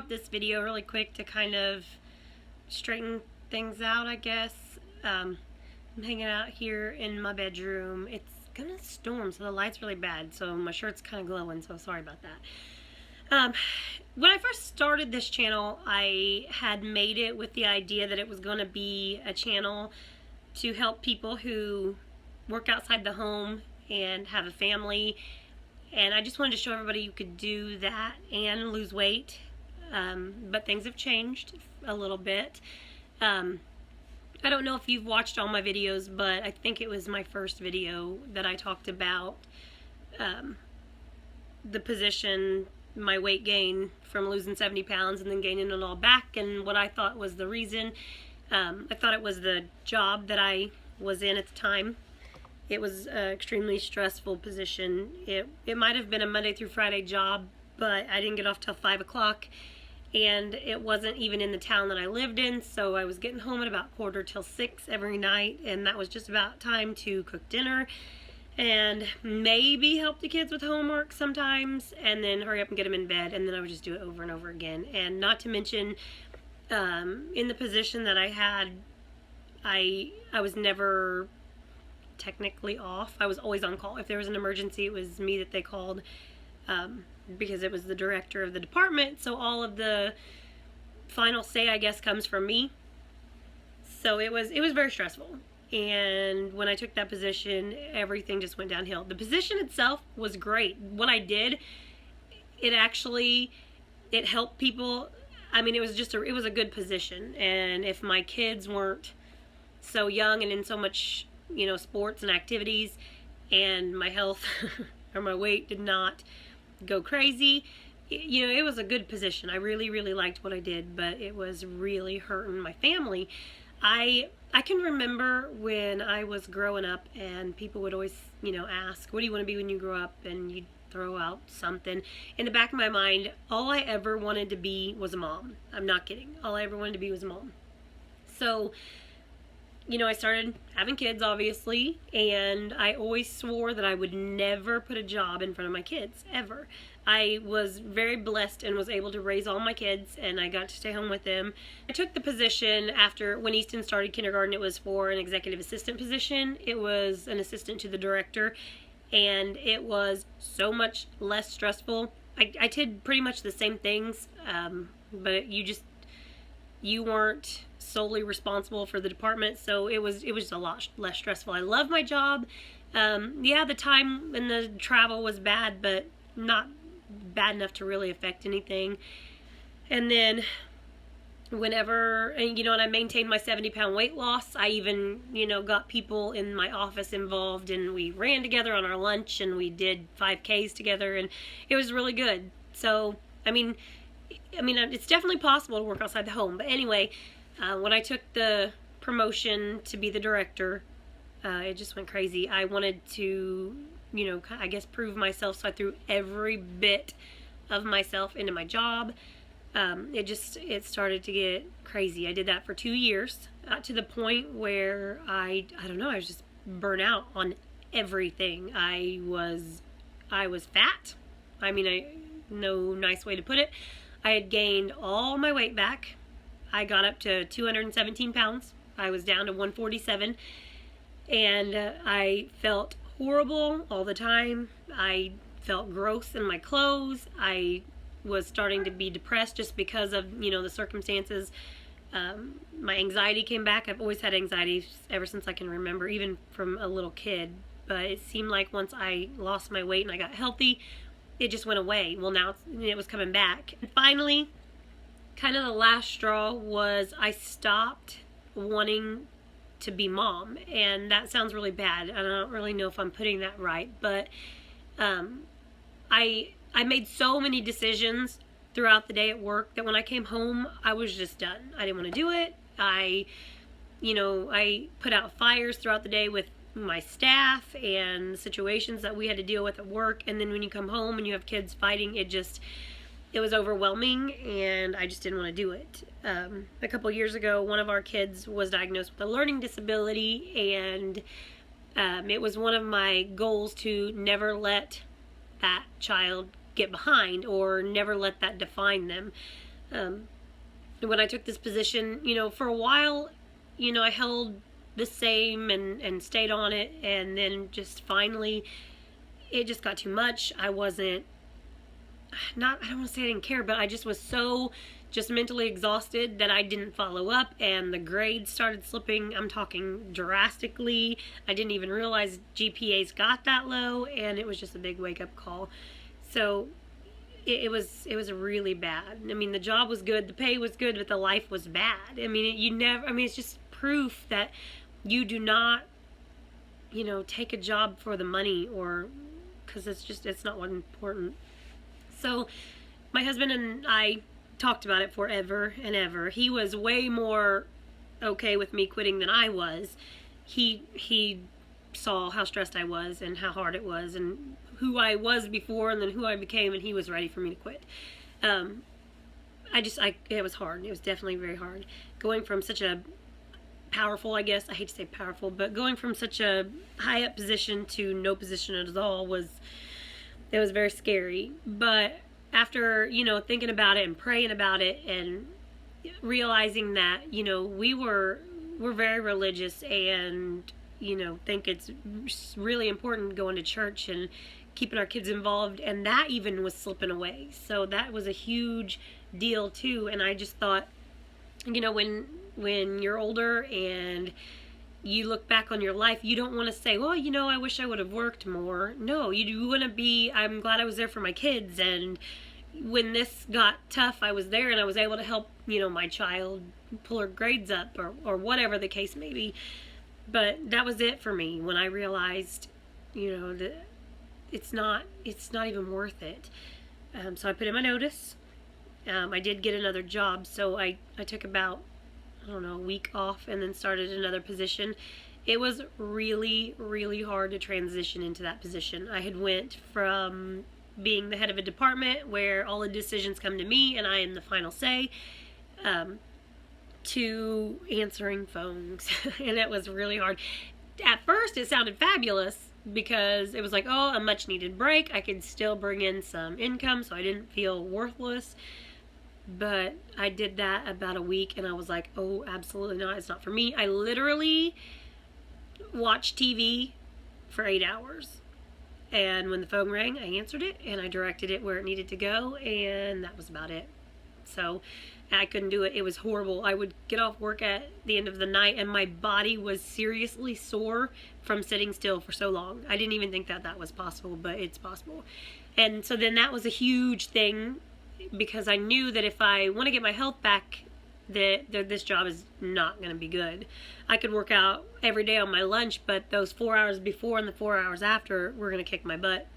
out this video really quick to kind of straighten things out, I guess. I'm hanging out here in my bedroom. It's gonna storm, so the light's really bad, so my shirt's kind of glowing, so sorry about that. When I first started this channel, I had made it with the idea that it was going to be a channel to help people who work outside the home and have a family, and I just wanted to show everybody you could do that and lose weight, but things have changed a little bit. I don't know if you've watched all my videos, but I think it was my first video that I talked about the position, my weight gain from losing 70 pounds and then gaining it all back, and what I thought was the reason. I thought it was the job that I was in at the time. It was an extremely stressful position. It might have been a Monday through Friday job, but I didn't get off till 5 o'clock, and it wasn't even in the town that I lived in, so I was getting home at about 5:45 every night, and that was just about time to cook dinner and maybe help the kids with homework sometimes, and then hurry up and get them in bed, and then I would just do it over and over again. And not to mention, in the position that I had, I was never technically off. I was always on call. If there was an emergency, it was me that they called, because it was the director of the department, so all of the final say, I guess, comes from me. So it was very stressful. And when I took that position, everything just went downhill. The position itself was great. What I did, it helped people. I mean, it was a good position. And if my kids weren't so young and in so much, sports and activities, and my health or my weight did not go crazy, it was a good position. I really, really liked what I did, but it was really hurting my family. I can remember when I was growing up and people would always, ask, what do you want to be when you grow up? And you'd throw out something. In the back of my mind, all I ever wanted to be was a mom. I'm not kidding. All I ever wanted to be was a mom. So, I started having kids, obviously, and I always swore that I would never put a job in front of my kids, ever. I was very blessed and was able to raise all my kids, and I got to stay home with them. I took the position when Easton started kindergarten. It was for an executive assistant position. It was an assistant to the director, and it was so much less stressful. I did pretty much the same things, but you weren't solely responsible for the department, so it was a lot less stressful. I love my job. Yeah, the time and the travel was bad, but not bad enough to really affect anything. And then and I maintained my 70-pound weight loss. I even, got people in my office involved, and we ran together on our lunch, and we did 5Ks together, and it was really good. So, I mean, it's definitely possible to work outside the home. But anyway, when I took the promotion to be the director, it just went crazy. I wanted to, I guess, prove myself, so I threw every bit of myself into my job. It started to get crazy. I did that for 2 years, to the point where I was just burnt out on everything. I was fat. No nice way to put it. I had gained all my weight back. I got up to 217 pounds. I was down to 147, and I felt horrible all the time. I felt gross in my clothes. I was starting to be depressed just because of, the circumstances. My anxiety came back. I've always had anxiety ever since I can remember, even from a little kid. But it seemed like once I lost my weight and I got healthy, it just went away. Well, now it was coming back. And finally, kind of the last straw was I stopped wanting to be mom. And that sounds really bad. I don't really know if I'm putting that right, but I made so many decisions throughout the day at work that when I came home, I was just done. I didn't want to do it. I put out fires throughout the day with my staff and situations that we had to deal with at work, and then when you come home and you have kids fighting, it was overwhelming, and I just didn't want to do it. A couple years ago, one of our kids was diagnosed with a learning disability, and it was one of my goals to never let that child get behind or never let that define them. When I took this position, for a while, I held the same and stayed on it, and then just finally it just got too much. I wasn't, I don't want to say I didn't care, but I just was so just mentally exhausted that I didn't follow up, and the grades started slipping. I'm talking drastically. I didn't even realize GPAs got that low, and it was just a big wake-up call. So it was really bad. I mean, the job was good, the pay was good, but the life was bad. I mean, it's just proof that you do not, take a job for the money, or because it's not what's important. So my husband and I talked about it forever and ever. He was way more okay with me quitting than I was. He saw how stressed I was and how hard it was and who I was before and then who I became, and he was ready for me to quit. It was hard. It was definitely very hard. Going from such a powerful, I guess, I hate to say powerful, but going from such a high up position to no position at all was very scary. But after, thinking about it and praying about it and realizing that, we're very religious and, think it's really important going to church and keeping our kids involved, and that even was slipping away. So that was a huge deal too. And I just thought, when you're older and you look back on your life, you don't want to say, well, I wish I would have worked more. No, you want to be, I'm glad I was there for my kids, and when this got tough, I was there and I was able to help, my child pull her grades up or whatever the case may be. But that was it for me when I realized, that it's not even worth it. So I put in my notice. I did get another job, so I took about, a week off and then started another position. It was really, really hard to transition into that position. I had went from being the head of a department where all the decisions come to me and I am the final say, to answering phones. And it was really hard. At first it sounded fabulous because it was like, a much needed break. I could still bring in some income, so I didn't feel worthless. But I did that about a week and I was like, oh, absolutely not. It's not for me. I literally watched TV for 8 hours. And when the phone rang, I answered it and I directed it where it needed to go, and that was about it. So I couldn't do it. It was horrible. I would get off work at the end of the night and my body was seriously sore from sitting still for so long. I didn't even think that was possible, but it's possible. And so then that was a huge thing, because I knew that if I want to get my health back, that this job is not going to be good. I could work out every day on my lunch, but those 4 hours before and the 4 hours after were going to kick my butt.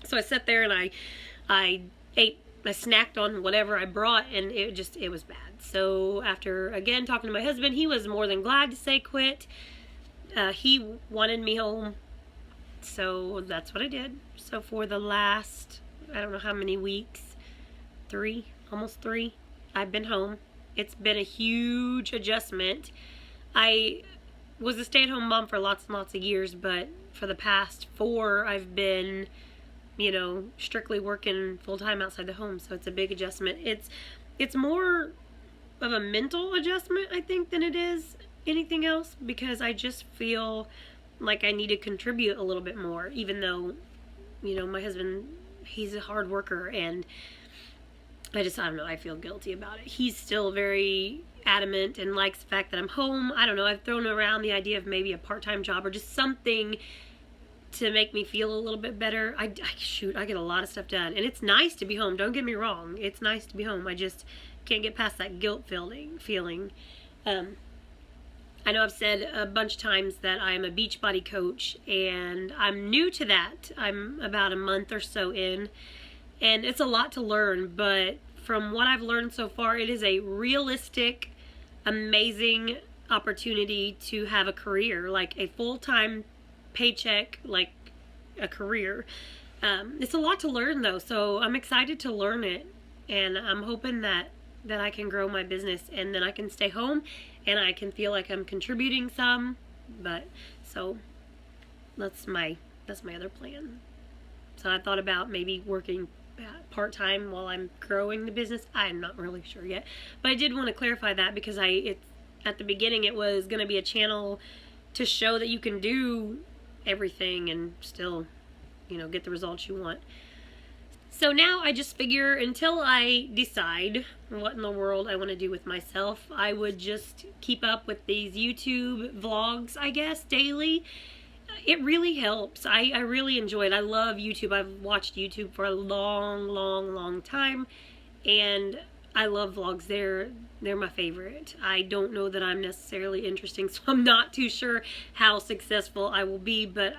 So I sat there and I snacked on whatever I brought, and it was bad. So after, again, talking to my husband, he was more than glad to say quit. He wanted me home, so that's what I did. So for the last, I don't know how many weeks, almost three, I've been home. It's been a huge adjustment. I was a stay-at-home mom for lots and lots of years, but for the past 4, I've been, strictly working full-time outside the home, so it's a big adjustment. It's more of a mental adjustment, I think, than it is anything else, because I just feel like I need to contribute a little bit more, even though, my husband, he's a hard worker, and I don't know, I feel guilty about it. He's still very adamant and likes the fact that I'm home. I don't know, I've thrown around the idea of maybe a part-time job or just something to make me feel a little bit better. I get a lot of stuff done, and it's nice to be home. Don't get me wrong, it's nice to be home. I just can't get past that guilt feeling. I know I've said a bunch of times that I'm a Beachbody coach, and I'm new to that. I'm about a month or so in, and it's a lot to learn, but from what I've learned so far, it is a realistic, amazing opportunity to have a career, like a full-time paycheck, like a career. It's a lot to learn though, so I'm excited to learn it, and I'm hoping that I can grow my business, and then I can stay home and I can feel like I'm contributing some. But so that's my other plan. So I thought about maybe working part-time while I'm growing the business. I'm not really sure yet, but I did want to clarify that because at the beginning it was going to be a channel to show that you can do everything and still, get the results you want. So now I just figure until I decide what in the world I want to do with myself, I would just keep up with these YouTube vlogs, I guess, daily. It really helps. I really enjoy it. I love YouTube. I've watched YouTube for a long time, and I love vlogs. They're my favorite. I don't know that I'm necessarily interesting, so I'm not too sure how successful I will be, but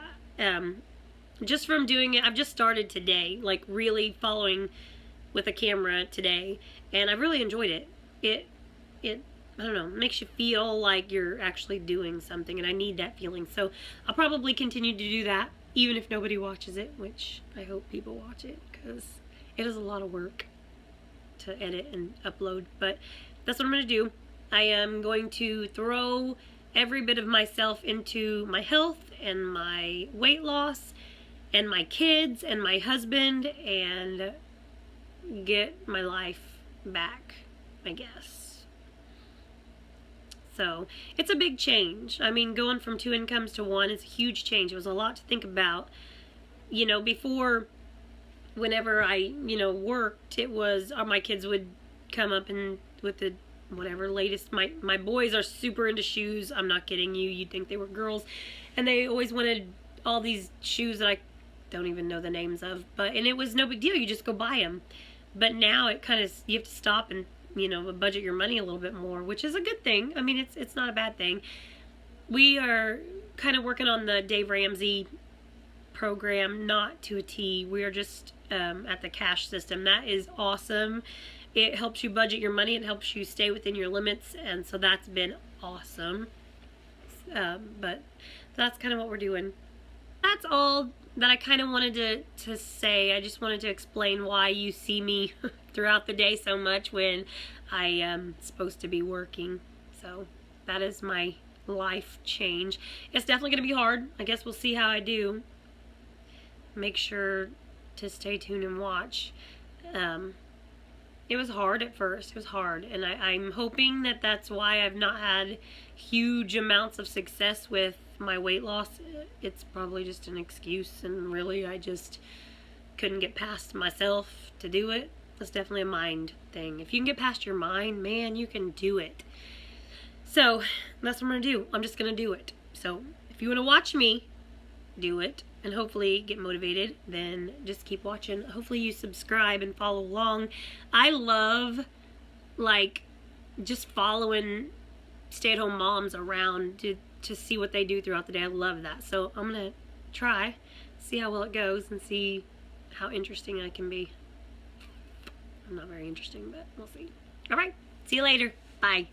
just from doing it, I've just started today, like really following with a camera today, and I've really enjoyed it. It I don't know, makes you feel like you're actually doing something, and I need that feeling. So I'll probably continue to do that, even if nobody watches it, which I hope people watch it, because it is a lot of work to edit and upload, but that's what I'm going to do. I am going to throw every bit of myself into my health and my weight loss and my kids and my husband and get my life back, I guess. So it's a big change. I mean, going from 2 incomes to 1 is a huge change. It was a lot to think about. Before, whenever I, worked, it was, my kids would come up and with the whatever latest, my boys are super into shoes. I'm not kidding you. You'd think they were girls. And they always wanted all these shoes that I don't even know the names of, and it was no big deal. You just go buy them. But now it kind of, you have to stop and, budget your money a little bit more, which is a good thing. I mean, it's not a bad thing. We are kind of working on the Dave Ramsey program, not to a T. We are just at the cash system. That is awesome. It helps you budget your money. It helps you stay within your limits, and so that's been awesome. But that's kind of what we're doing. That's all that I kind of wanted to say. I just wanted to explain why you see me throughout the day so much when I am supposed to be working. So that is my life change. It's definitely going to be hard. I guess we'll see how I do. Make sure to stay tuned and watch. It was hard at first. It was hard. And I'm hoping that that's why I've not had huge amounts of success with my weight loss. It's probably just an excuse, and really I just couldn't get past myself to do it. That's definitely a mind thing. If you can get past your mind, man, you can do it. So that's what I'm going to do. I'm just going to do it. So if you want to watch me do it and hopefully get motivated, then just keep watching. Hopefully you subscribe and follow along. I love just following stay-at-home moms around to see what they do throughout the day. I love that. So I'm going to try, see how well it goes, and see how interesting I can be. I'm not very interesting, but we'll see. All right. See you later. Bye.